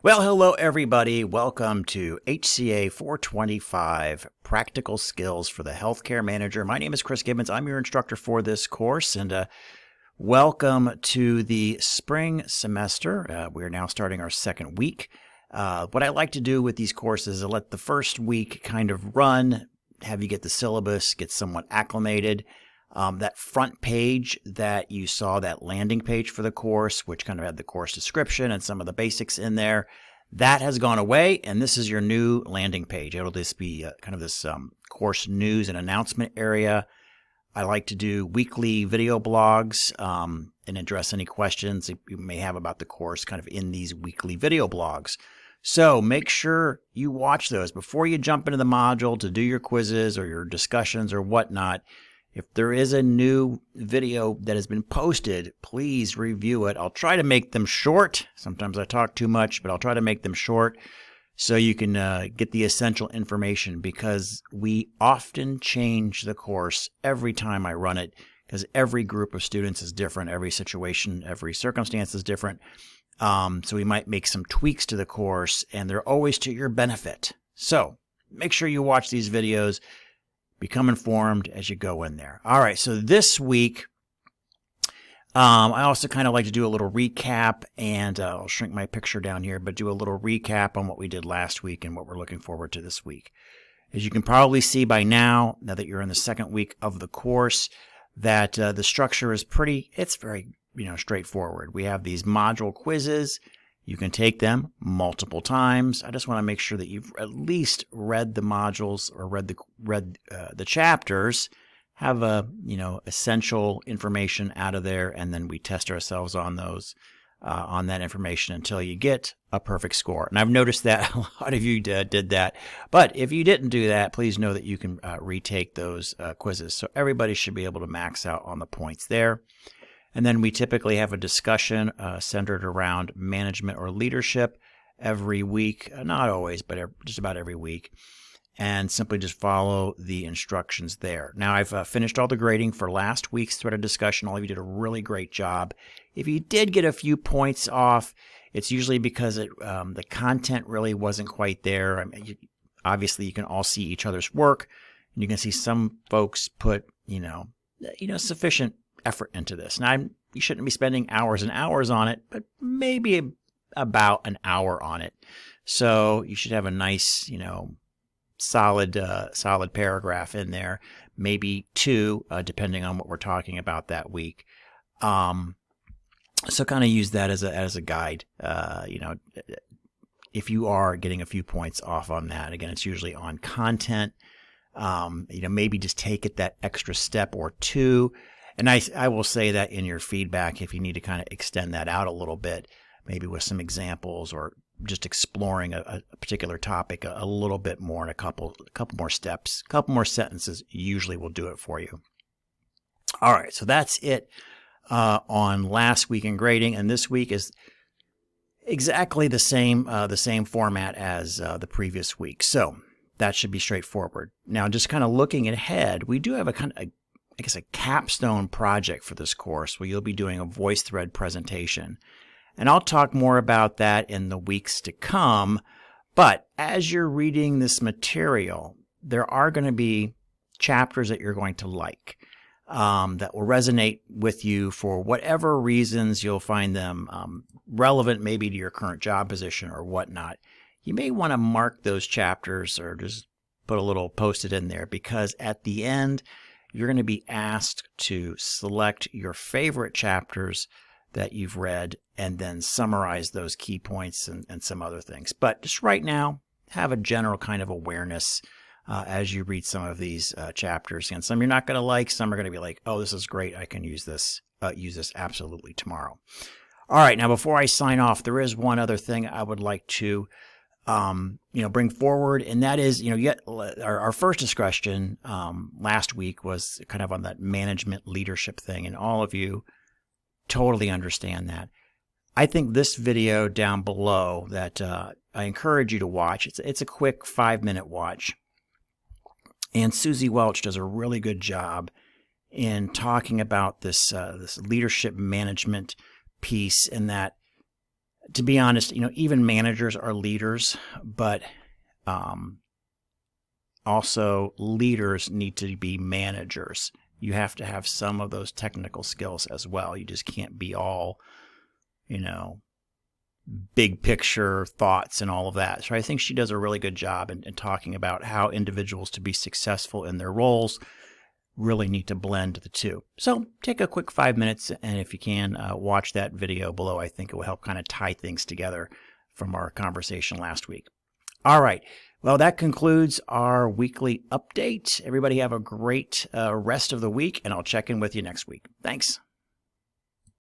Well, hello everybody. Welcome to HCA 425 Practical Skills for the Healthcare Manager. My name is Chris Gibbons. I'm your instructor for this course, and welcome to the spring semester. We're now starting our second week. What I like to do with these courses is let the first week kind of run, have you get the syllabus, get somewhat acclimated. That front page that you saw, that landing page for the course, which kind of had the course description and some of the basics in there, that has gone away, and this is your new landing page. It'll just be kind of this course news and announcement area. I like to do weekly video blogs and address any questions you may have about the course kind of in these weekly video blogs. So make sure you watch those before you jump into the module to do your quizzes or your discussions or whatnot. If there is a new video that has been posted, please review it. I'll try to make them short. Sometimes I talk too much, but I'll try to make them short so you can get the essential information, because we often change the course every time I run it, because every group of students is different, every situation, every circumstance is different. So we might make some tweaks to the course, and they're always to your benefit. So make sure you watch these videos. Become informed as you go in there. All right, so this week, I also kind of like to do a little recap, and I'll shrink my picture down here, but do a little recap on what we did last week and what we're looking forward to this week. As you can probably see by now that you're in the second week of the course, that the structure is it's very straightforward. We have these module quizzes. You can take them multiple times. I just want to make sure that you've at least read the modules or read the chapters, have essential information out of there, and then we test ourselves on those on that information until you get a perfect score. And I've noticed that a lot of you did that. But if you didn't do that, please know that you can retake those quizzes. So everybody should be able to max out on the points there. And then we typically have a discussion centered around management or leadership every week. Not always, but just about every week. And simply just follow the instructions there. Now, I've finished all the grading for last week's threaded discussion. All of you did a really great job. If you did get a few points off, it's usually because the content really wasn't quite there. I mean, obviously, you can all see each other's work. And you can see some folks put, sufficient effort into this. Now, you shouldn't be spending hours and hours on it, but maybe about an hour on it. So you should have a nice, solid paragraph in there, maybe two, depending on what we're talking about that week. So kind of use that as a guide. If you are getting a few points off on that, again, it's usually on content. Maybe just take it that extra step or two. And I will say that in your feedback, if you need to kind of extend that out a little bit, maybe with some examples or just exploring a particular topic a little bit more in a couple more steps, a couple more sentences usually will do it for you. All right, so that's it on last week in grading, and this week is exactly the same format as the previous week. So that should be straightforward. Now, just kind of looking ahead, we do have a capstone project for this course where you'll be doing a VoiceThread presentation. And I'll talk more about that in the weeks to come. But as you're reading this material, there are going to be chapters that you're going to like, that will resonate with you for whatever reasons. You'll find them relevant maybe to your current job position or whatnot. You may want to mark those chapters or just put a little post-it in there, because at the end, you're going to be asked to select your favorite chapters that you've read and then summarize those key points and some other things. But just right now, have a general kind of awareness as you read some of these chapters. And some you're not going to like, some are going to be like, oh, this is great, I can use this absolutely tomorrow. All right, now before I sign off, there is one other thing I would like to bring forward, and that is, our first discussion last week was kind of on that management leadership thing, and all of you totally understand that. I think this video down below that I encourage you to watch, it's a quick 5-minute watch, and Susie Welch does a really good job in talking about this leadership management piece, and that to be honest, even managers are leaders, but also leaders need to be managers. You have to have some of those technical skills as well. You just can't be all, big picture thoughts and all of that. So I think she does a really good job in talking about how individuals, to be successful in their roles, really need to blend the two. So take a quick 5 minutes, and if you can, watch that video below. I think it will help kind of tie things together from our conversation last week. All right. Well, that concludes our weekly update. Everybody have a great rest of the week, and I'll check in with you next week. Thanks.